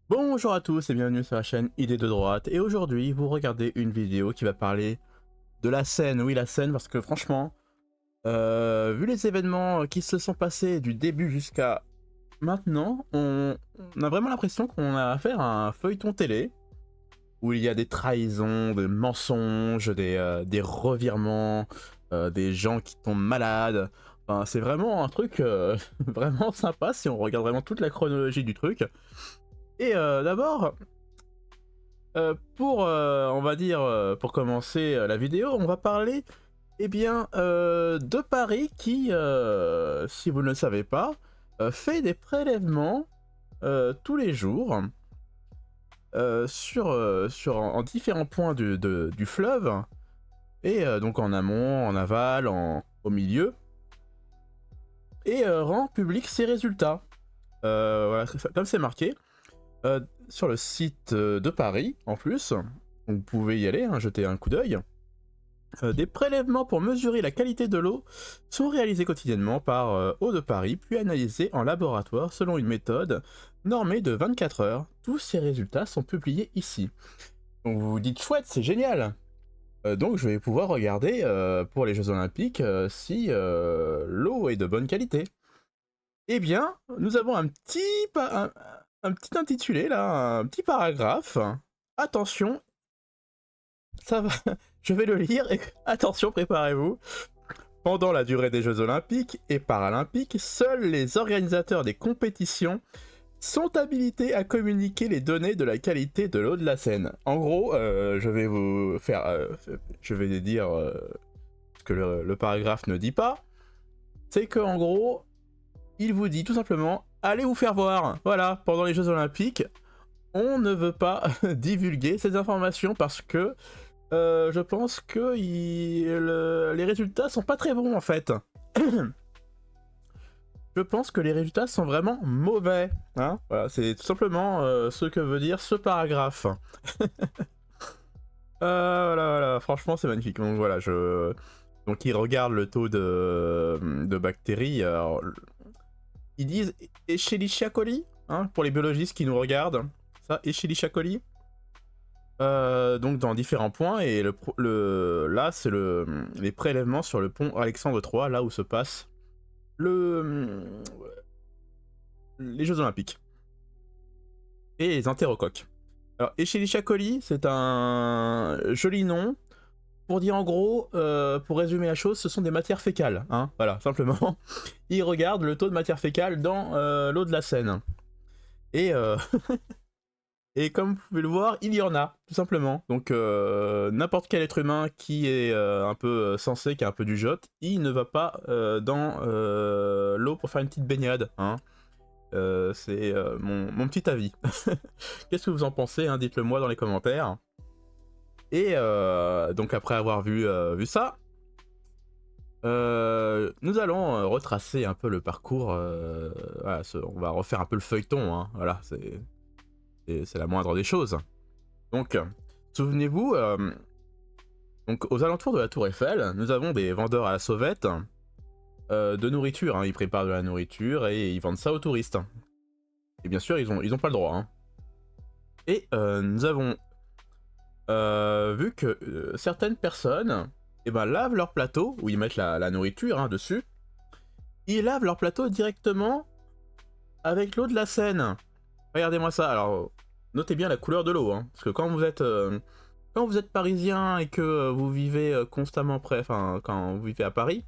Bonjour à tous et bienvenue sur la chaîne Idées de droite, et aujourd'hui vous regardez une vidéo qui va parler de la scène, oui la scène, parce que franchement, vu les événements qui se sont passés du début jusqu'à maintenant, on a vraiment l'impression qu'on a affaire à un feuilleton télé, où il y a des trahisons, des mensonges, des revirements, des gens qui tombent malades. Enfin, c'est vraiment un truc vraiment sympa si on regarde vraiment toute la chronologie du truc. Et d'abord, on va dire, pour commencer la vidéo, on va parler, eh bien, de Paris qui, si vous ne le savez pas, fait des prélèvements tous les jours en différents points du fleuve, et donc en amont, en aval, au milieu, et rend public ses résultats. Voilà, comme c'est marqué. Sur le site de Paris, en plus, donc vous pouvez y aller, hein, jeter un coup d'œil. Des prélèvements pour mesurer la qualité de l'eau sont réalisés quotidiennement par Eau de Paris, puis analysés en laboratoire selon une méthode normée de 24 heures. Tous ces résultats sont publiés ici. Donc vous vous dites chouette, c'est génial. Donc je vais pouvoir regarder pour les Jeux Olympiques si l'eau est de bonne qualité. Eh bien, nous avons un petit intitulé là, un petit paragraphe. Attention, ça va, je vais le lire et attention, préparez-vous. Pendant la durée des Jeux Olympiques et Paralympiques, seuls les organisateurs des compétitions sont habilités à communiquer les données de la qualité de l'eau de la Seine. En gros, je vais dire ce que le paragraphe ne dit pas. C'est que en gros, il vous dit tout simplement, allez vous faire voir. Voilà, pendant les Jeux Olympiques, on ne veut pas divulguer ces informations parce que je pense que les résultats sont pas très bons en fait. Je pense que les résultats sont vraiment mauvais. Hein, voilà, c'est tout simplement ce que veut dire ce paragraphe. Voilà, franchement c'est magnifique. Donc voilà, donc ils regardent le taux de bactéries. Alors, ils disent Escherichia coli, hein, pour les biologistes qui nous regardent. Ça, Escherichia coli. Donc dans différents points, et là c'est les prélèvements sur le pont Alexandre III, là où se passe les Jeux Olympiques. Et les entérocoques. Alors Escherichia coli, c'est un joli nom pour dire en gros, pour résumer la chose, ce sont des matières fécales, hein, voilà, simplement. Ils regardent le taux de matière fécale dans l'eau de la Seine. Et et comme vous pouvez le voir, il y en a, tout simplement. Donc n'importe quel être humain qui est un peu sensé, qui a un peu du jote, il ne va pas dans l'eau pour faire une petite baignade. Hein. C'est mon petit avis. Qu'est-ce que vous en pensez, hein? Dites-le moi dans les commentaires. Et donc après avoir vu ça, nous allons retracer un peu le parcours. Voilà, on va refaire un peu le feuilleton. Hein. Voilà, c'est la moindre des choses. Donc, souvenez-vous, donc aux alentours de la Tour Eiffel, nous avons des vendeurs à la sauvette de nourriture. Hein. Ils préparent de la nourriture et ils vendent ça aux touristes. Et bien sûr, ils ont pas le droit. Hein. Et nous avons vu que certaines personnes lavent leur plateau, où ils mettent la nourriture hein, dessus. Ils lavent leur plateau directement avec l'eau de la Seine. Regardez-moi ça. Alors, notez bien la couleur de l'eau, hein, parce que quand vous êtes parisien et que vous vivez constamment quand vous vivez à Paris,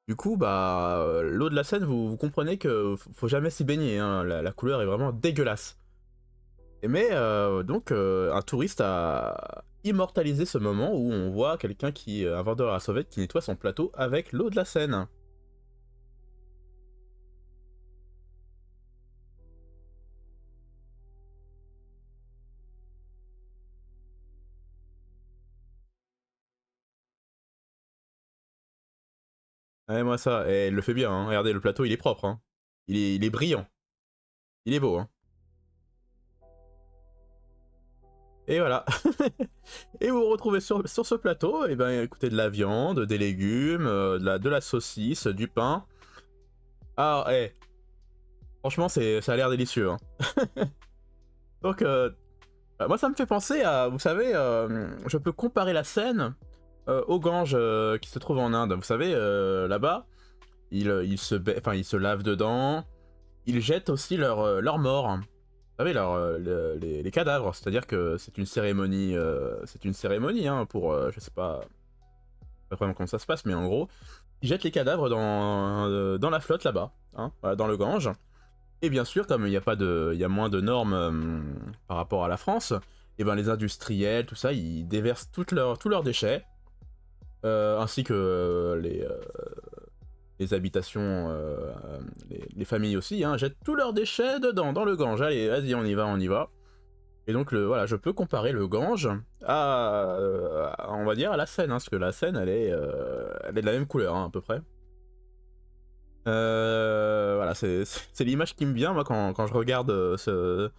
du coup, l'eau de la Seine, vous comprenez que faut jamais s'y baigner. Hein, la couleur est vraiment dégueulasse. Mais donc, un touriste a immortalisé ce moment où on voit quelqu'un un vendeur à la sauvette qui nettoie son plateau avec l'eau de la Seine. Ouais, moi ça, et elle le fait bien, hein. Regardez, le plateau il est propre, hein. Il est brillant. Il est beau, hein. Et voilà. Et vous vous retrouvez sur ce plateau, et écoutez, de la viande, des légumes, de la saucisse, du pain. Alors, franchement, ça a l'air délicieux, hein. Donc, moi, ça me fait penser à, vous savez, je peux comparer la Seine au Gange qui se trouve en Inde. Vous savez, là-bas, ils se lavent dedans, ils jettent aussi leurs morts. Vous savez, les cadavres. C'est-à-dire que c'est une cérémonie hein, pour, je sais pas vraiment comment ça se passe, mais en gros, ils jettent les cadavres dans la flotte là-bas, hein, voilà, dans le Gange. Et bien sûr, comme il y a moins de normes par rapport à la France, et ben les industriels, tout ça, ils déversent tous leurs déchets, ainsi que les habitations, les familles aussi, hein, jettent tous leurs déchets dedans, dans le Gange. Allez, vas-y, on y va, on y va. Et donc voilà, je peux comparer le Gange on va dire, à la Seine, hein, parce que la Seine, elle est de la même couleur, hein, à peu près. Voilà, c'est l'image qui me vient, moi, quand je regarde ce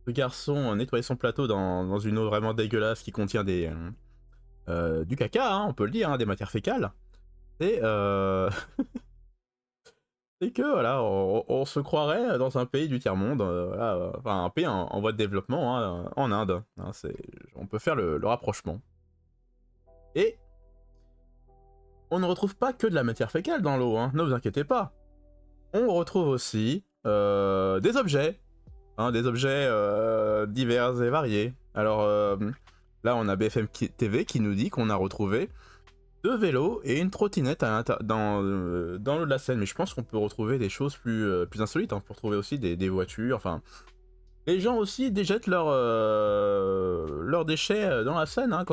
garçon nettoyer son plateau dans une eau vraiment dégueulasse qui contient du caca, hein, on peut le dire, hein, des matières fécales. Et c'est que voilà, on se croirait dans un pays du tiers-monde, voilà, enfin un pays en voie de développement, hein, en Inde. Hein, on peut faire le rapprochement. Et on ne retrouve pas que de la matière fécale dans l'eau, hein, ne vous inquiétez pas. On retrouve aussi des objets, hein, des objets divers et variés. Alors là, on a BFM TV qui nous dit qu'on a retrouvé 2 vélos et une trottinette dans l'eau de la Seine. Mais je pense qu'on peut retrouver des choses plus insolites. Hein. On peut retrouver aussi des voitures. Enfin, les gens aussi déjettent leurs déchets dans la Seine. Hein,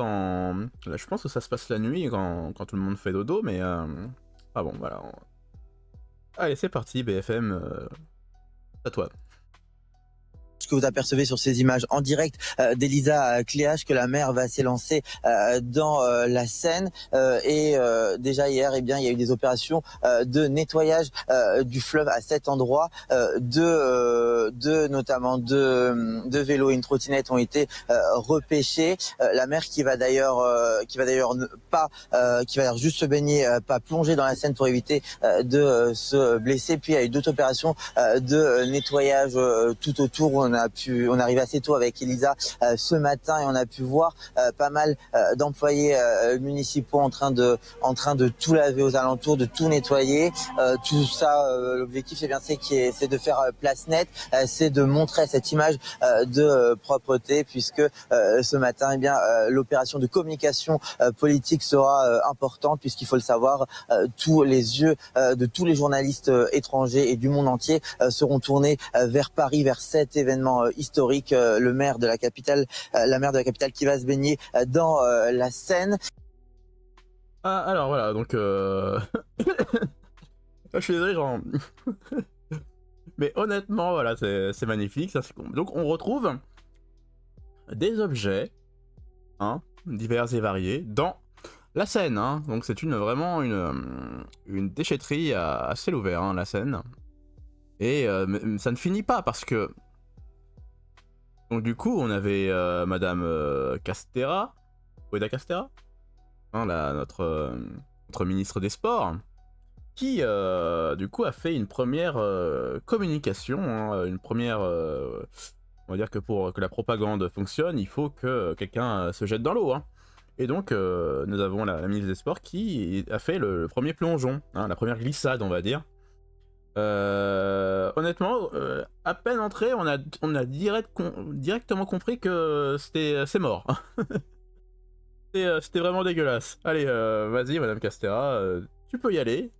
là, je pense que ça se passe la nuit quand tout le monde fait dodo. Mais ah bon, voilà. Allez, c'est parti, BFM. À toi. Ce que vous apercevez sur ces images en direct d'Elisa Cléache, que la mer va s'élancer dans la Seine. Déjà hier, eh bien, il y a eu des opérations de nettoyage du fleuve à cet endroit. Notamment deux vélos et une trottinette ont été repêchés. La mer qui va d'ailleurs juste se baigner, pas plonger dans la Seine pour éviter de se blesser. Puis il y a eu d'autres opérations de nettoyage tout autour. On est arrivé assez tôt avec Elisa ce matin et on a pu voir pas mal d'employés municipaux en train de tout laver aux alentours, de tout nettoyer. Tout ça, l'objectif c'est de faire place nette, c'est de montrer cette image de propreté, puisque ce matin, eh bien, l'opération de communication politique sera importante, puisqu'il faut le savoir, tous les yeux de tous les journalistes étrangers et du monde entier seront tournés vers Paris, vers cet événement historique. La maire de la capitale qui va se baigner dans la Seine. Ah, alors voilà, donc je suis désolé, genre. Mais honnêtement, voilà, c'est magnifique. Donc on retrouve des objets, hein, divers et variés, dans la Seine. Hein. Donc c'est vraiment une déchetterie à ciel ouvert, hein, la Seine. Et ça ne finit pas parce que... Donc du coup, on avait Madame Castera, Weda Castera, hein, notre ministre des Sports, qui du coup a fait une première communication, hein, on va dire que pour que la propagande fonctionne, il faut que quelqu'un se jette dans l'eau. Hein. Et donc nous avons la ministre des Sports qui a fait le premier plongeon, hein, la première glissade on va dire. Honnêtement, à peine entré, on a directement compris que c'est mort. C'était vraiment dégueulasse. Allez, vas-y Madame Castera, tu peux y aller.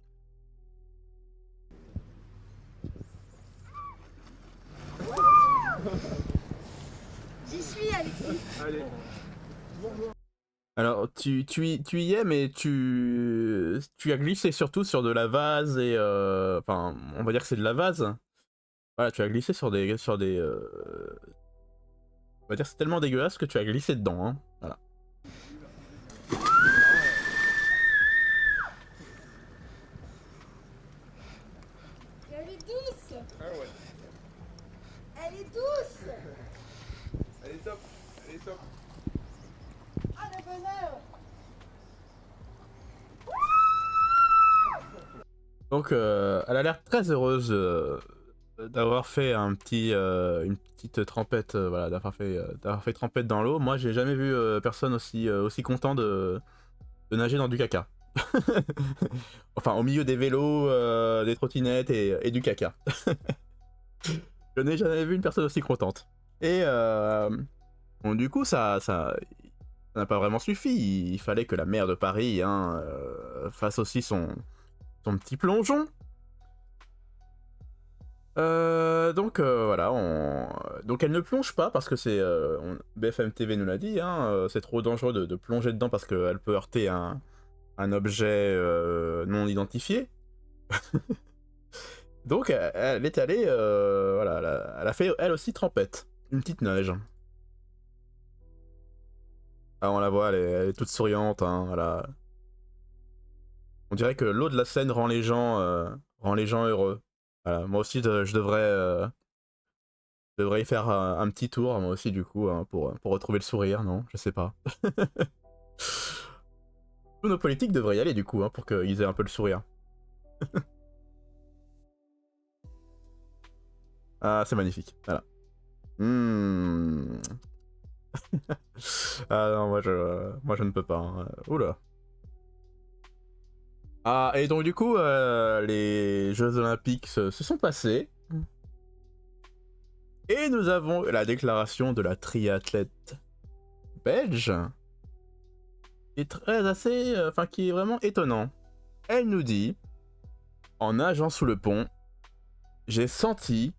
J'y suis, Alexis. Allez. Alors, tu y es, mais tu as glissé surtout sur de la vase et... Enfin, on va dire que c'est de la vase. Voilà, tu as glissé sur des... On va dire que c'est tellement dégueulasse que tu as glissé dedans, hein. Voilà. Elle est douce. Ah ouais. Elle est douce. Elle est top. Elle est top. Ah, le bonheur. Donc, elle a l'air très heureuse d'avoir fait une petite trempette, voilà, d'avoir fait trempette dans l'eau. Moi, j'ai jamais vu personne aussi content de nager dans du caca. Enfin, au milieu des vélos, des trottinettes et du caca. Je n'ai jamais vu une personne aussi contente. Et bon, du coup, ça n'a pas vraiment suffi. Il fallait que la maire de Paris fasse aussi son petit plongeon. Voilà, donc elle ne plonge pas parce que BFM TV nous l'a dit, c'est trop dangereux de plonger dedans parce qu'elle peut heurter un objet non identifié. Donc elle est allée, voilà, elle a fait elle aussi trempette, une petite nage. Ah, on la voit, elle est toute souriante, voilà. On dirait que l'eau de la Seine rend les gens heureux. Voilà, moi aussi je devrais y faire un petit tour, moi aussi, du coup, pour retrouver le sourire, non? Je sais pas. Tous nos politiques devraient y aller, du coup, pour qu'ils aient un peu le sourire. Ah, c'est magnifique, voilà. Ah non, moi je ne peux pas. Oula. Ah, et donc du coup, les Jeux Olympiques se sont passés. Et nous avons la déclaration de la triathlète belge, qui qui est vraiment étonnant. Elle nous dit, en nageant sous le pont, j'ai senti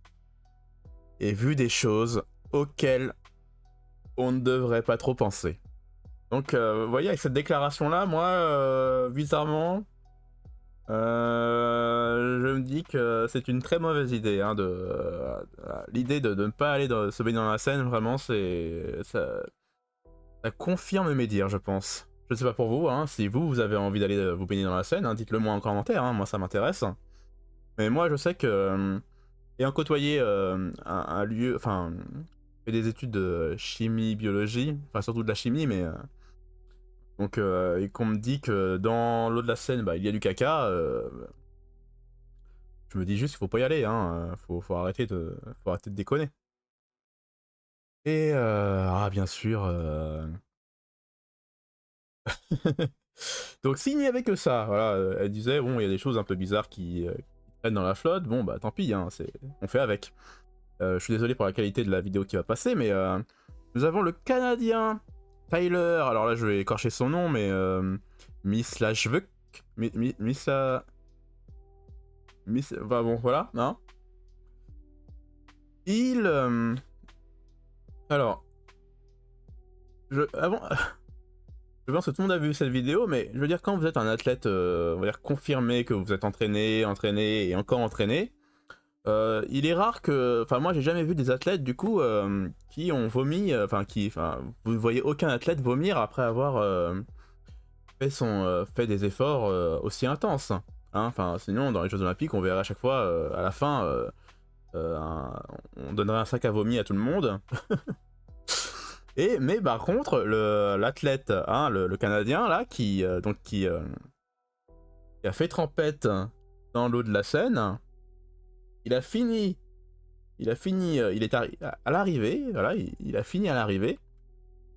et vu des choses auxquelles on ne devrait pas trop penser. Donc, vous voyez, avec cette déclaration-là, moi, bizarrement, je me dis que c'est une très mauvaise idée. L'idée de ne pas aller se baigner dans la Seine, vraiment, ça confirme mes dires, je pense. Je ne sais pas pour vous, si vous avez envie d'aller vous baigner dans la Seine, dites-le moi en commentaire, moi ça m'intéresse. Mais moi je sais que, ayant côtoyé un lieu, enfin, fait des études de chimie, biologie, enfin surtout de la chimie, mais donc, et qu'on me dit que dans l'eau de la Seine, il y a du caca, je me dis juste qu'il faut pas y aller, faut arrêter de déconner. Et bien sûr, donc s'il n'y avait que ça, voilà, elle disait bon, il y a des choses un peu bizarres qui traînent dans la flotte, bon bah tant pis, on fait avec. Je suis désolé pour la qualité de la vidéo qui va passer, mais nous avons le Canadien Tyler, alors là je vais écorcher son nom, mais Miss Lashvuk, bah bon voilà, alors, avant, je pense que tout le monde a vu cette vidéo, mais je veux dire, quand vous êtes un athlète, on va dire confirmé, que vous êtes entraîné et encore entraîné, il est rare que, enfin moi j'ai jamais vu des athlètes du coup qui ont vomi, vous ne voyez aucun athlète vomir après avoir fait des efforts aussi intenses. Sinon dans les Jeux Olympiques on verrait à chaque fois à la fin, on donnerait un sac à vomi à tout le monde. Mais par contre, l'athlète, le Canadien là, qui a fait trempette dans l'eau de la Seine, il est à l'arrivée, voilà, il a fini à l'arrivée,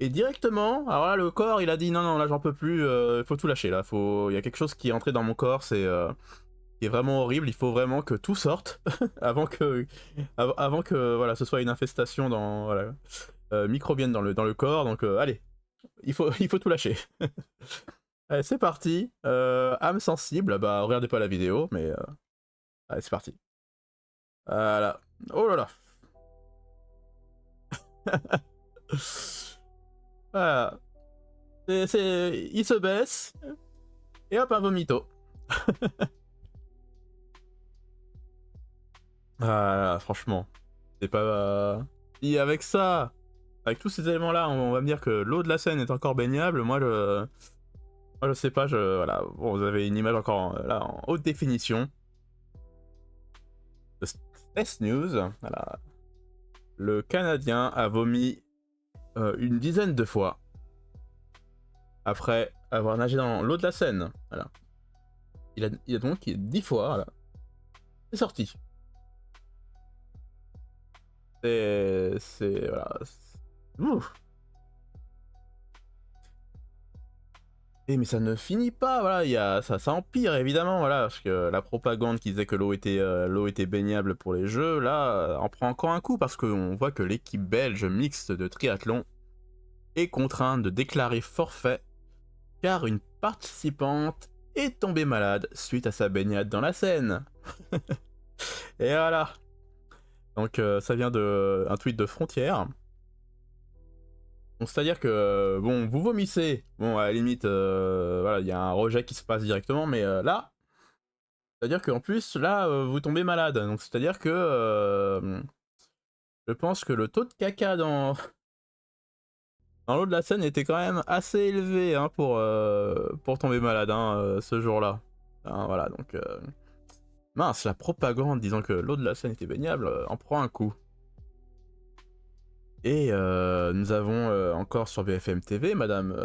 et directement, alors là le corps, il a dit non là j'en peux plus, faut tout lâcher là, il y a quelque chose qui est entré dans mon corps, qui est vraiment horrible, il faut vraiment que tout sorte avant que voilà, ce soit une infestation microbienne dans le corps, donc allez, il faut tout lâcher. Allez, c'est parti, âme sensible, regardez pas la vidéo, mais allez, c'est parti. Voilà. Oh là là. Voilà. Il se baisse, et hop, un vomito. Voilà, franchement. C'est pas... Et avec ça, avec tous ces éléments-là, on va me dire que l'eau de la Seine est encore baignable. Moi, je sais pas, voilà. Bon, vous avez une image encore là, en haute définition. De Stress News, voilà. Le Canadien a vomi une dizaine de fois après avoir nagé dans l'eau de la Seine. Voilà. Il a donc 10 fois, voilà. C'est sorti. Voilà. Ouf. Et mais ça ne finit pas, voilà, ça empire évidemment, voilà, parce que la propagande qui disait que l'eau était baignable pour les jeux, là, en prend encore un coup, parce qu'on voit que l'équipe belge mixte de triathlon est contrainte de déclarer forfait, car une participante est tombée malade suite à sa baignade dans la Seine. Et voilà. Donc ça vient d'un tweet de Frontières. Donc c'est-à-dire que, bon, vous vomissez, bon, à la limite, voilà, il y a un rejet qui se passe directement, mais là, c'est-à-dire qu'en plus, là, vous tombez malade. Donc c'est-à-dire que, je pense que le taux de caca dans l'eau de la Seine était quand même assez élevé, hein, pour tomber malade, hein, ce jour-là. Hein, voilà, donc... mince, la propagande disant que l'eau de la Seine était baignable en prend un coup. Et nous avons encore sur BFM TV Madame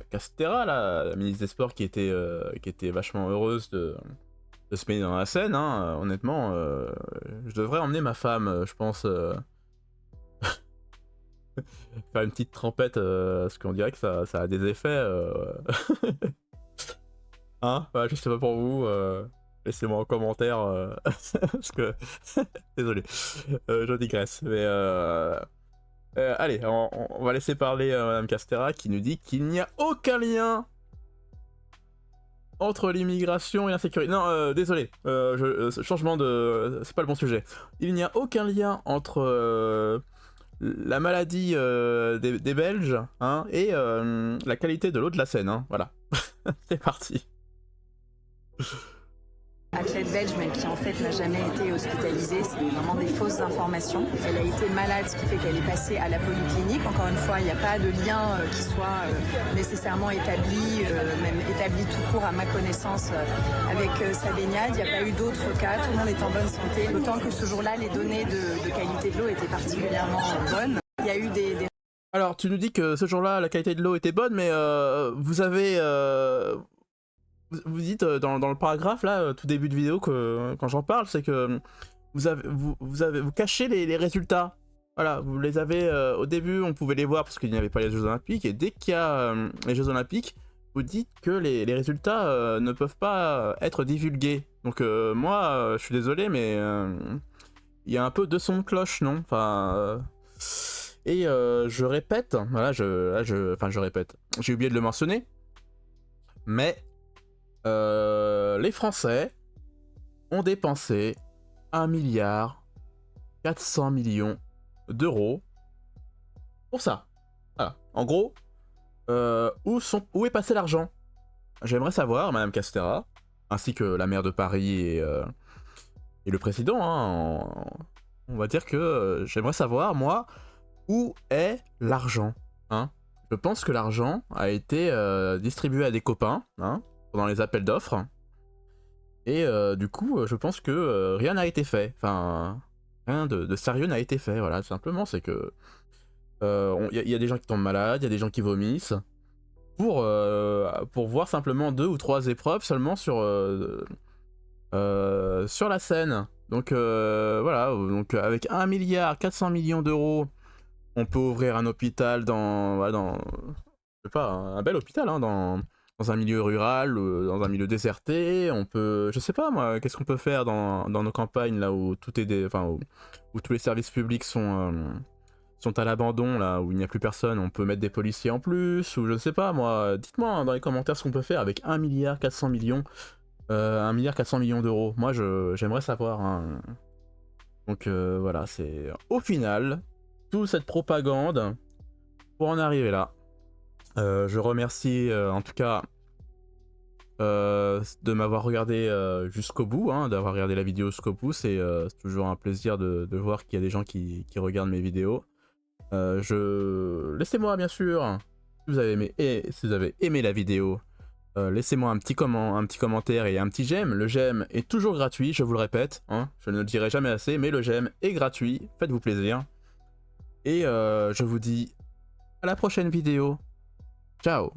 Castera, la ministre des Sports, qui était vachement heureuse de se baigner dans la Seine. Hein. Honnêtement, je devrais emmener ma femme, je pense, faire une petite trempette, parce qu'on dirait que ça a des effets. Hein, voilà, je sais pas pour vous. Laissez-moi en commentaire, parce que... Désolé, je digresse, mais... allez, on va laisser parler Madame Castera, qui nous dit qu'il n'y a aucun lien entre l'immigration et l'insécurité. Non, désolé, changement de... c'est pas le bon sujet. Il n'y a aucun lien entre la maladie des Belges, hein, et la qualité de l'eau de la Seine. Hein, voilà, c'est parti. Athlète belge, mais qui en fait n'a jamais été hospitalisée, c'est vraiment des fausses informations. Elle a été malade, ce qui fait qu'elle est passée à la polyclinique. Encore une fois, il n'y a pas de lien qui soit nécessairement établi, même établi tout court à ma connaissance avec sa baignade. Il n'y a pas eu d'autres cas, tout le monde est en bonne santé. D'autant que ce jour-là, les données de qualité de l'eau étaient particulièrement bonnes. Il y a eu des... Alors, tu nous dis que ce jour-là, la qualité de l'eau était bonne, mais vous avez... Vous dites dans le paragraphe là, tout début de vidéo, que quand j'en parle, c'est que vous cachez les résultats. Voilà, vous les avez au début, on pouvait les voir parce qu'il n'y avait pas les Jeux Olympiques, et dès qu'il y a les Jeux Olympiques, vous dites que les résultats ne peuvent pas être divulgués. Donc moi, je suis désolé, mais il y a un peu de son de cloche, non? Enfin, et je répète, voilà, je répète, j'ai oublié de le mentionner, mais les Français ont dépensé 1,4 milliard d'euros pour ça. Voilà. En gros, où est passé l'argent? J'aimerais savoir, Madame Castera, ainsi que la maire de Paris et le président, hein, on va dire que j'aimerais savoir, moi, où est l'argent, hein? Je pense que l'argent a été distribué à des copains, hein, pendant les appels d'offres, et du coup je pense que rien n'a été fait, enfin rien de sérieux n'a été fait, voilà, tout simplement. C'est que y a des gens qui tombent malades, il y a des gens qui vomissent, pour voir simplement 2 ou 3 épreuves seulement sur la scène. Donc voilà, donc avec 1,4 milliard d'euros, on peut ouvrir un hôpital je sais pas, un bel hôpital, hein, dans un milieu rural, dans un milieu déserté. On peut, je sais pas moi, qu'est-ce qu'on peut faire dans nos campagnes, là où tout est où tous les services publics sont à l'abandon, là où il n'y a plus personne. On peut mettre des policiers en plus, ou je sais pas moi. Dites-moi dans les commentaires ce qu'on peut faire avec 1,4 milliard d'euros. Moi j'aimerais savoir, hein. Donc voilà, c'est au final toute cette propagande pour en arriver là. Je remercie en tout cas de m'avoir regardé jusqu'au bout, hein, d'avoir regardé la vidéo jusqu'au bout. C'est toujours un plaisir de voir qu'il y a des gens qui regardent mes vidéos. Laissez-moi bien sûr, si vous avez aimé la vidéo, laissez-moi un petit commentaire et un petit j'aime. Le j'aime est toujours gratuit, je vous le répète, hein, je ne le dirai jamais assez, mais le j'aime est gratuit, faites-vous plaisir. Et je vous dis à la prochaine vidéo. Ciao.